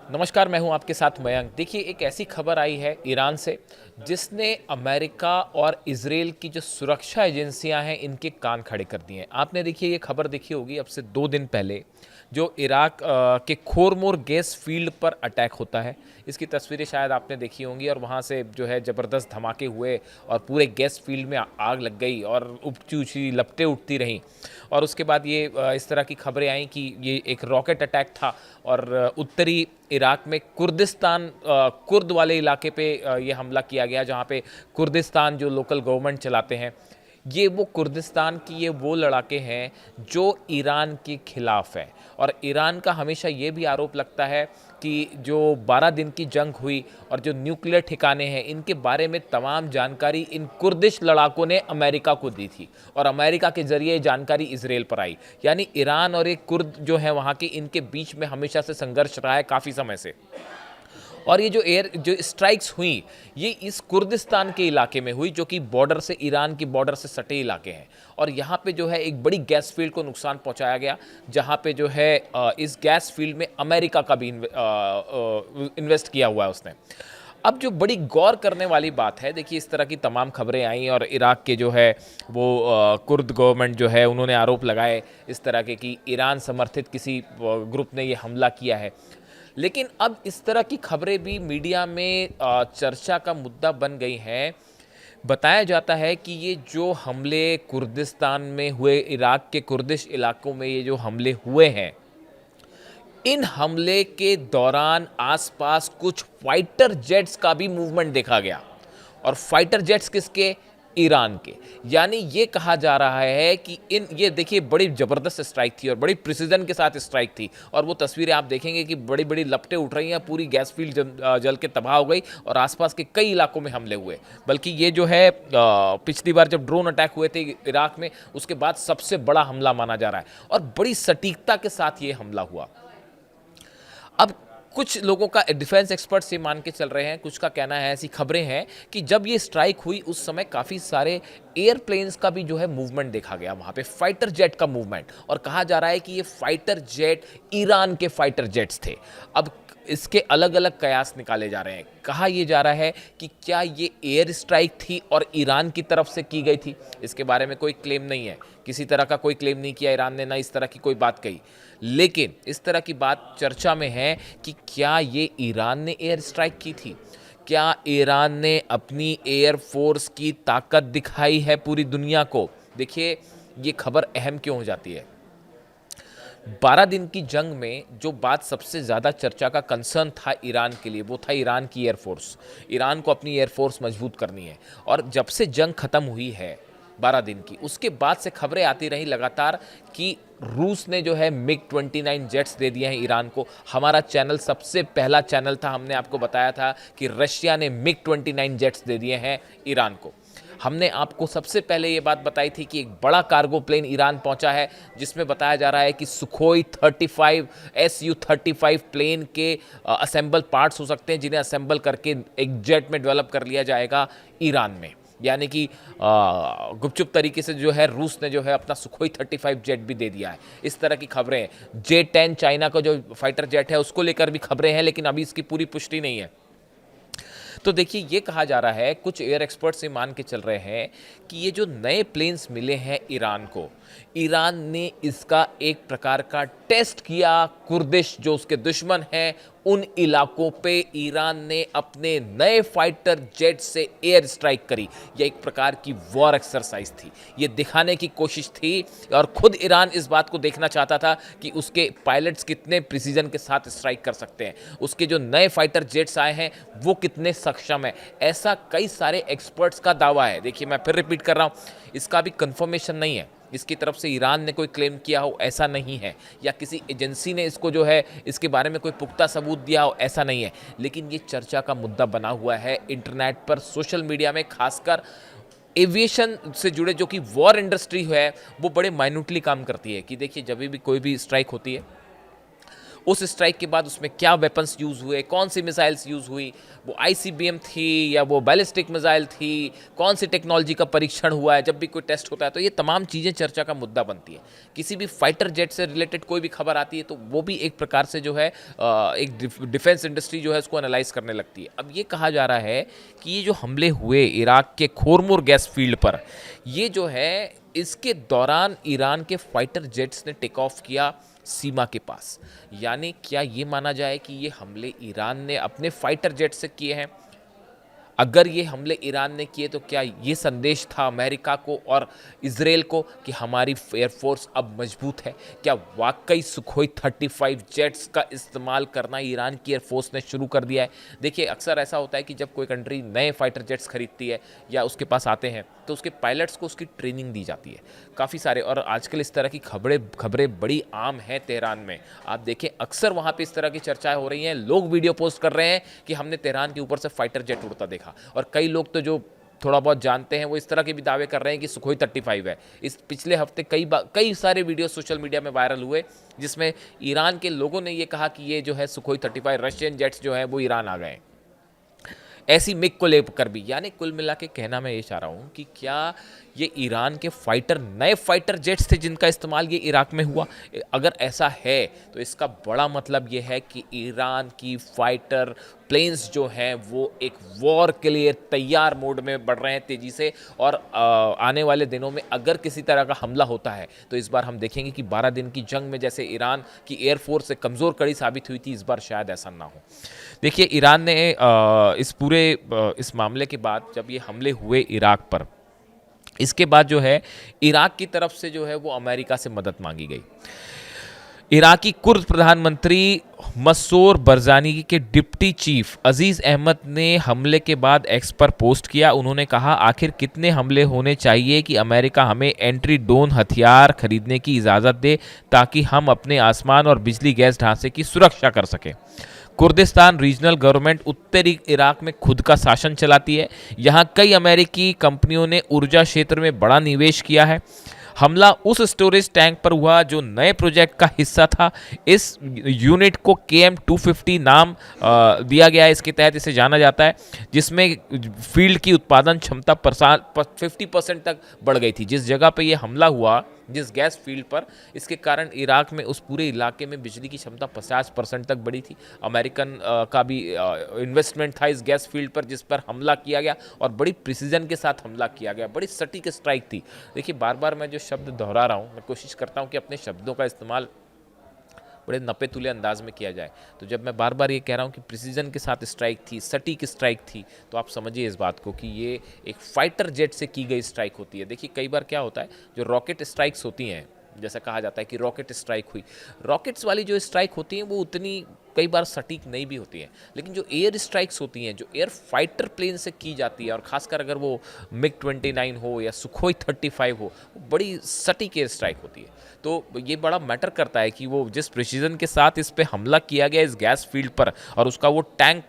नमस्कार, मैं हूं आपके साथ मयंक। देखिए, एक ऐसी खबर आई है ईरान से जिसने अमेरिका और इजराइल की जो सुरक्षा एजेंसियां हैं इनके कान खड़े कर दिए हैं। आपने देखिए ये खबर देखी होगी अब से 2 दिन पहले जो इराक के खोरमोर गैस फील्ड पर अटैक होता है। इसकी तस्वीरें शायद आपने देखी होंगी और वहाँ से जो है ज़बरदस्त धमाके हुए और पूरे गैस फील्ड में आग लग गई और ऊंची ऊंची लपटें उठती रहीं। और उसके बाद ये इस तरह की खबरें आई कि ये एक रॉकेट अटैक था और उत्तरी इराक में कुर्दिस्तान कुर्द वाले इलाके पे ये हमला किया गया, जहाँ पे कुर्दिस्तान जो लोकल गवर्नमेंट चलाते हैं, ये वो कुर्दिस्तान की ये वो लड़ाके हैं जो ईरान के खिलाफ है। और ईरान का हमेशा ये भी आरोप लगता है कि जो 12 दिन की जंग हुई और जो न्यूक्लियर ठिकाने हैं इनके बारे में तमाम जानकारी इन कुर्दिश लड़ाकों ने अमेरिका को दी थी और अमेरिका के जरिए ये जानकारी इजराइल पर आई। यानी ईरान और एक कुर्द जो है वहाँ के, इनके बीच में हमेशा से संघर्ष रहा है काफ़ी समय से। और ये जो स्ट्राइक्स हुई ये इस कुर्दिस्तान के इलाके में हुई जो कि बॉर्डर से, ईरान की बॉर्डर से सटे इलाके हैं। और यहाँ पे जो है एक बड़ी गैस फील्ड को नुकसान पहुँचाया गया, जहाँ पे जो है इस गैस फील्ड में अमेरिका का भी इन्वेस्ट किया हुआ है उसने। अब जो बड़ी गौर करने वाली बात है, देखिए इस तरह की तमाम खबरें आई और इराक के जो है वो कुर्द गवर्नमेंट जो है उन्होंने आरोप लगाए इस तरह के कि ईरान समर्थित किसी ग्रुप ने ये हमला किया है। लेकिन अब इस तरह की खबरें भी मीडिया में चर्चा का मुद्दा बन गई हैं। बताया जाता है कि ये जो हमले कुर्दिस्तान में हुए, इराक के कुर्दिश इलाकों में ये जो हमले हुए हैं, इन हमले के दौरान आसपास कुछ फाइटर जेट्स का भी मूवमेंट देखा गया। और फाइटर जेट्स किसके? ईरान के। यानी ये कहा जा रहा है कि ये देखिए बड़ी ज़बरदस्त स्ट्राइक थी और बड़ी प्रिसीजन के साथ स्ट्राइक थी। और वो तस्वीरें आप देखेंगे कि बड़ी बड़ी लपटें उठ रही हैं, पूरी गैस फील्ड जल के तबाह हो गई और आसपास के कई इलाकों में हमले हुए। बल्कि ये जो है पिछली बार जब ड्रोन अटैक हुए थे इराक में, उसके बाद सबसे बड़ा हमला माना जा रहा है और बड़ी सटीकता के साथ ये हमला हुआ। अब कुछ लोगों का, डिफेंस एक्सपर्ट्स ये मान के चल रहे हैं, कुछ का कहना है, ऐसी खबरें हैं कि जब ये स्ट्राइक हुई उस समय काफ़ी सारे एयरप्लेन्स का भी जो है मूवमेंट देखा गया वहाँ पे, फाइटर जेट का मूवमेंट। और कहा जा रहा है कि ये फाइटर जेट ईरान के फाइटर जेट्स थे। अब इसके अलग अलग कयास निकाले जा रहे हैं। कहा यह जा रहा है कि क्या ये एयर स्ट्राइक थी और ईरान की तरफ से की गई थी। इसके बारे में कोई क्लेम नहीं है, किसी तरह का कोई क्लेम नहीं किया ईरान ने, ना इस तरह की कोई बात कही। लेकिन इस तरह की बात चर्चा में है कि क्या ये ईरान ने एयर स्ट्राइक की थी, क्या ईरान ने अपनी एयर फोर्स की ताकत दिखाई है पूरी दुनिया को। देखिए ये खबर अहम क्यों हो जाती है। 12 दिन की जंग में जो बात सबसे ज़्यादा चर्चा का कंसर्न था ईरान के लिए, वो था ईरान की एयरफोर्स। ईरान को अपनी एयरफोर्स मजबूत करनी है। और जब से जंग ख़त्म हुई है 12 दिन की, उसके बाद से खबरें आती रही लगातार कि रूस ने जो है मिग 29 जेट्स दे दिए हैं ईरान को। हमारा चैनल सबसे पहला चैनल था, हमने आपको बताया था कि रशिया ने मिग 29 जेट्स दे दिए हैं ईरान को। हमने आपको सबसे पहले ये बात बताई थी कि एक बड़ा कार्गो प्लेन ईरान पहुंचा है, जिसमें बताया जा रहा है कि सुखोई 35 Su-35 प्लेन के असेंबल पार्ट्स हो सकते हैं, जिन्हें असेंबल करके एक जेट में डेवलप कर लिया जाएगा ईरान में। यानी कि गुपचुप तरीके से जो है रूस ने जो है अपना सुखोई 35 जेट भी दे दिया है। इस तरह की खबरें हैं। J-10 चाइना का जो फाइटर जेट है उसको लेकर भी खबरें हैं, लेकिन अभी इसकी पूरी पुष्टि नहीं है। तो देखिए ये कहा जा रहा है, कुछ एयर एक्सपर्ट्स ये मान के चल रहे हैं कि ये जो नए प्लेन्स मिले हैं ईरान को, ईरान ने इसका एक प्रकार का टेस्ट किया। कुर्दिश जो उसके दुश्मन हैं उन इलाकों पे ईरान ने अपने नए फाइटर जेट से एयर स्ट्राइक करी। यह एक प्रकार की वॉर एक्सरसाइज थी, ये दिखाने की कोशिश थी। और खुद ईरान इस बात को देखना चाहता था कि उसके पायलट्स कितने प्रिसीजन के साथ स्ट्राइक कर सकते हैं, उसके जो नए फाइटर जेट्स आए हैं वो कितने सक्षम है। ऐसा कई सारे एक्सपर्ट्स का दावा है। देखिए मैं फिर रिपीट कर रहा हूँ, इसका भी कंफर्मेशन नहीं है, इसकी तरफ से ईरान ने कोई क्लेम किया हो ऐसा नहीं है, या किसी एजेंसी ने इसको जो है इसके बारे में कोई पुख्ता सबूत दिया हो ऐसा नहीं है। लेकिन ये चर्चा का मुद्दा बना हुआ है इंटरनेट पर, सोशल मीडिया में, खासकर एविएशन से जुड़े जो कि वॉर इंडस्ट्री है वो बड़े माइन्यूटली काम करती है कि देखिए जब भी कोई भी स्ट्राइक होती है उस स्ट्राइक के बाद उसमें क्या वेपन्स यूज़ हुए, कौन सी मिसाइल्स यूज़ हुई, वो आईसीबीएम थी या वो बैलिस्टिक मिसाइल थी, कौन सी टेक्नोलॉजी का परीक्षण हुआ है, जब भी कोई टेस्ट होता है तो ये तमाम चीज़ें चर्चा का मुद्दा बनती है। किसी भी फाइटर जेट से रिलेटेड कोई भी खबर आती है तो वो भी एक प्रकार से जो है एक डिफेंस इंडस्ट्री जो है उसको एनालाइज करने लगती है। अब ये कहा जा रहा है कि ये जो हमले हुए इराक के खोरमुर गैस फील्ड पर, ये जो है इसके दौरान ईरान के फाइटर जेट्स ने टेक ऑफ किया सीमा के पास। यानी क्या ये माना जाए कि ये हमले ईरान ने अपने फाइटर जेट से किए हैं? अगर ये हमले ईरान ने किए तो क्या ये संदेश था अमेरिका को और इजराइल को कि हमारी एयरफोर्स अब मजबूत है? क्या वाकई सुखोई 35 जेट्स का इस्तेमाल करना ईरान की एयरफोर्स ने शुरू कर दिया है? देखिए, अक्सर ऐसा होता है कि जब कोई कंट्री नए फाइटर जेट्स खरीदती है या उसके पास आते हैं तो उसके पायलट्स को उसकी ट्रेनिंग दी जाती है काफ़ी सारे, और आजकल इस तरह की खबरें बड़ी आम हैं तेहरान में। आप देखें, अक्सर वहाँ पे इस तरह की चर्चाएं हो रही हैं, लोग वीडियो पोस्ट कर रहे हैं कि हमने तेहरान के ऊपर से फाइटर जेट उड़ता देखा, और कई लोग तो जो थोड़ा बहुत जानते हैं वो इस तरह के भी दावे कर रहे हैं कि सुखोई 35 है। इस पिछले हफ्ते कई सारे वीडियो सोशल मीडिया में वायरल हुए जिसमें ईरान के लोगों ने ये कहा कि ये जो है सुखोई 35 रशियन जेट्स जो हैं वो ईरान आ गए, ऐसी मिग को लेकर भी। यानी कुल मिला के कहना मैं ये चाह रहा हूँ कि क्या ये ईरान के नए फाइटर जेट्स थे जिनका इस्तेमाल ये इराक में हुआ? अगर ऐसा है तो इसका बड़ा मतलब ये है कि ईरान की फाइटर प्लेन्स जो हैं वो एक वॉर के लिए तैयार मोड में बढ़ रहे हैं तेज़ी से, और आने वाले दिनों में अगर किसी तरह का हमला होता है तो इस बार हम देखेंगे कि 12 दिन की जंग में जैसे ईरान की एयरफोर्स से कमज़ोर कड़ी साबित हुई थी, इस बार शायद ऐसा ना हो। देखिए, ईरान ने इस मामले के बाद जब ये हमले हुए इराक पर, इसके बाद जो है इराक की तरफ से जो है वो अमेरिका से मदद मांगी गई। इराकी कुर्द प्रधानमंत्री मसूर बरजानी के डिप्टी चीफ अजीज अहमद ने हमले के बाद एक्स पर पोस्ट किया। उन्होंने कहा, आखिर कितने हमले होने चाहिए कि अमेरिका हमें एंट्री ड्रोन हथियार खरीदने की इजाज़त दे ताकि हम अपने आसमान और बिजली गैस ढांचे की सुरक्षा कर सकें। कुर्दिस्तान रीजनल गवर्नमेंट उत्तरी इराक में खुद का शासन चलाती है। यहाँ कई अमेरिकी कंपनियों ने ऊर्जा क्षेत्र में बड़ा निवेश किया है। हमला उस स्टोरेज टैंक पर हुआ जो नए प्रोजेक्ट का हिस्सा था। इस यूनिट को KM-250 नाम दिया गया है, इसके तहत इसे जाना जाता है, जिसमें फील्ड की उत्पादन क्षमता 50% तक बढ़ गई थी। जिस जगह पे ये हमला हुआ, जिस गैस फील्ड पर, इसके कारण इराक में उस पूरे इलाके में बिजली की क्षमता 50% तक बढ़ी थी। अमेरिकन का भी इन्वेस्टमेंट था इस गैस फील्ड पर जिस पर हमला किया गया, और बड़ी प्रिसीजन के साथ हमला किया गया, बड़ी सटीक स्ट्राइक थी। देखिए, बार बार मैं जो शब्द दोहरा रहा हूँ, मैं कोशिश करता हूँ कि अपने शब्दों का इस्तेमाल बड़े नपे तुले अंदाज में किया जाए। तो जब मैं बार बार ये कह रहा हूँ कि प्रिसीजन के साथ स्ट्राइक थी, सटीक स्ट्राइक थी, तो आप समझिए इस बात को कि ये एक फाइटर जेट से की गई स्ट्राइक होती है। देखिए, कई बार क्या होता है, जो रॉकेट स्ट्राइक्स होती हैं, जैसा कहा जाता है कि रॉकेट स्ट्राइक हुई, रॉकेट्स वाली जो स्ट्राइक होती हैं वो उतनी कई बार सटीक नहीं भी होती हैं, लेकिन जो एयर स्ट्राइक्स होती हैं, जो एयर फाइटर प्लेन से की जाती है, और खासकर अगर वो MiG-29 हो या सुखोई 35 हो, वो बड़ी सटीक एयर स्ट्राइक होती है। तो ये बड़ा मैटर करता है कि वो जिस प्रिसीजन के साथ इस पे हमला किया गया इस गैस फील्ड पर, और उसका वो टैंक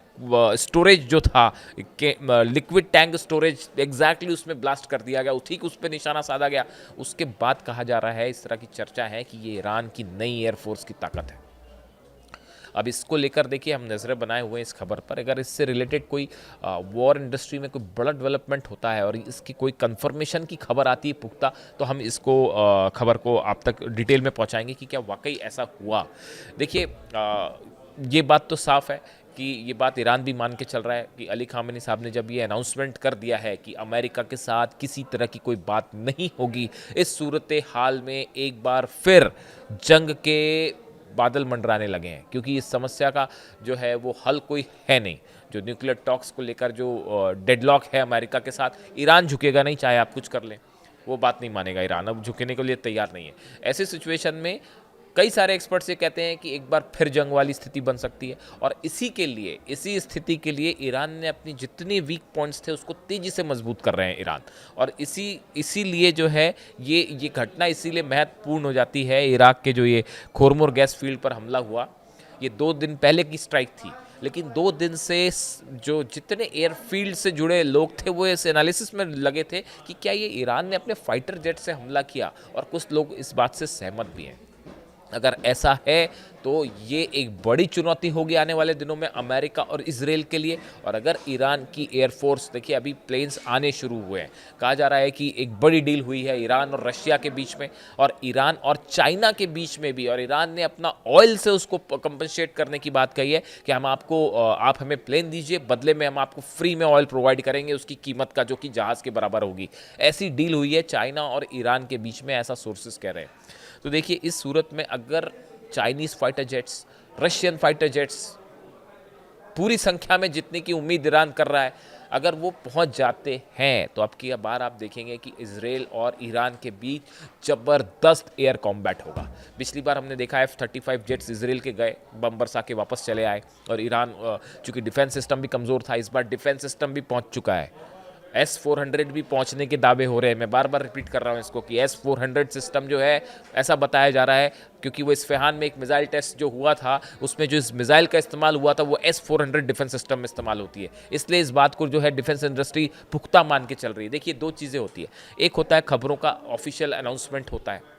स्टोरेज जो था, लिक्विड टैंक स्टोरेज एग्जैक्टली उसमें ब्लास्ट कर दिया गया, ठीक उस पर निशाना साधा गया। उसके बाद कहा जा रहा है, इस तरह की चर्चा है कि ये ईरान की नई एयरफोर्स की ताकत है। अब इसको लेकर देखिए, हम नज़रें बनाए हुए हैं इस खबर पर। अगर इससे रिलेटेड कोई वॉर इंडस्ट्री में कोई बड़ा डेवलपमेंट होता है और इसकी कोई कंफर्मेशन की खबर आती है पुख्ता, तो हम इसको खबर को आप तक डिटेल में पहुंचाएंगे कि क्या वाकई ऐसा हुआ। देखिए, ये बात तो साफ है कि ये बात ईरान भी मान के चल रहा है कि अली खामेनी साहब ने जब ये अनाउंसमेंट कर दिया है कि अमेरिका के साथ किसी तरह की कोई बात नहीं होगी, इस सूरत हाल में एक बार फिर जंग के बादल मंडराने लगे हैं, क्योंकि इस समस्या का जो है वो हल कोई है नहीं। जो न्यूक्लियर टॉक्स को लेकर जो डेडलॉक है अमेरिका के साथ, ईरान झुकेगा नहीं, चाहे आप कुछ कर लें, वो बात नहीं मानेगा ईरान, अब झुकने के लिए तैयार नहीं है। ऐसी सिचुएशन में कई सारे एक्सपर्ट्स ये कहते हैं कि एक बार फिर जंग वाली स्थिति बन सकती है, और इसी स्थिति के लिए ईरान ने अपनी जितने वीक पॉइंट्स थे उसको तेज़ी से मजबूत कर रहे हैं ईरान। और इसीलिए जो है ये घटना इसीलिए महत्वपूर्ण हो जाती है। इराक के जो ये खोरमुर गैस फील्ड पर हमला हुआ, ये 2 दिन पहले की स्ट्राइक थी, लेकिन 2 दिन से जो जितने एयरफील्ड से जुड़े लोग थे वो इस एनालिसिस में लगे थे कि क्या ये ईरान ने अपने फाइटर जेट से हमला किया, और कुछ लोग इस बात से सहमत भी हैं। अगर ऐसा है तो ये एक बड़ी चुनौती होगी आने वाले दिनों में अमेरिका और इजराइल के लिए। और अगर ईरान की एयरफोर्स, देखिए अभी प्लेन्स आने शुरू हुए हैं, कहा जा रहा है कि एक बड़ी डील हुई है ईरान और रशिया के बीच में और ईरान और चाइना के बीच में भी, और ईरान ने अपना ऑयल से उसको कंपनसेट करने की बात कही है कि हम आपको आप हमें प्लेन दीजिए, बदले में हम आपको फ्री में ऑयल प्रोवाइड करेंगे उसकी कीमत का, जो कि जहाज़ के बराबर होगी। ऐसी डील हुई है चाइना और ईरान के बीच में, ऐसा सोर्सेस कह रहे हैं। तो देखिए इस सूरत में अगर Chinese fighter jets, Russian fighter jets पूरी संख्या में जितने की उम्मीद ईरान कर रहा है, अगर वो पहुंच जाते हैं तो अब की बार आप देखेंगे कि इजराइल और ईरान के बीच ज़बरदस्त एयर कॉम्बैट होगा। पिछली बार हमने देखा F-35 जेट्स इजराइल के गए, बम बरसा के वापस चले आए, और ईरान चूंकि डिफेंस सिस्टम भी कमज़ोर था, इस बार डिफेंस सिस्टम भी पहुंच चुका है। S-400 भी पहुंचने के दावे हो रहे हैं। मैं बार बार रिपीट कर रहा हूं इसको कि S-400 सिस्टम जो है, ऐसा बताया जा रहा है क्योंकि वो इस्फहान में एक मिसाइल टेस्ट जो हुआ था, उसमें जो इस मिसाइल का इस्तेमाल हुआ था वो S-400 डिफेंस सिस्टम में इस्तेमाल होती है। इसलिए इस बात को जो है डिफेंस इंडस्ट्री पुख्ता मान के चल रही है। देखिए दो चीज़ें होती है, एक होता है खबरों का ऑफिशियल अनाउंसमेंट होता है,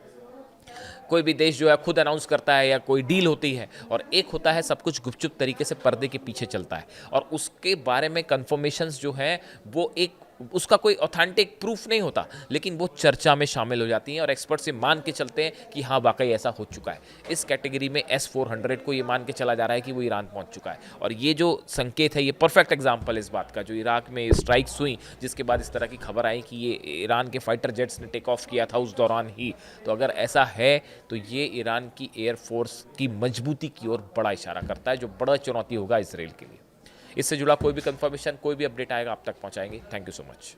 कोई भी देश जो है खुद अनाउंस करता है या कोई डील होती है, और एक होता है सब कुछ गुपचुप तरीके से पर्दे के पीछे चलता है और उसके बारे में कंफर्मेशंस जो हैं वो एक उसका कोई ऑथेंटिक प्रूफ नहीं होता, लेकिन वो चर्चा में शामिल हो जाती हैं और एक्सपर्ट से मान के चलते हैं कि हाँ वाकई ऐसा हो चुका है। इस कैटेगरी में S-400 को ये मान के चला जा रहा है कि वो ईरान पहुंच चुका है, और ये जो संकेत है ये परफेक्ट एग्जाम्पल है इस बात का, जो इराक में स्ट्राइक्स हुई जिसके बाद इस तरह की खबर आई कि ये ईरान के फाइटर जेट्स ने टेक ऑफ किया था उस दौरान ही। तो अगर ऐसा है तो ये ईरान की एयरफोर्स की मजबूती की ओर बड़ा इशारा करता है, जो बड़ा चुनौती होगा इसराइल के लिए। इससे जुड़ा कोई भी कंफर्मेशन, कोई भी अपडेट आएगा आप तक पहुंचाएंगे। Thank you so much.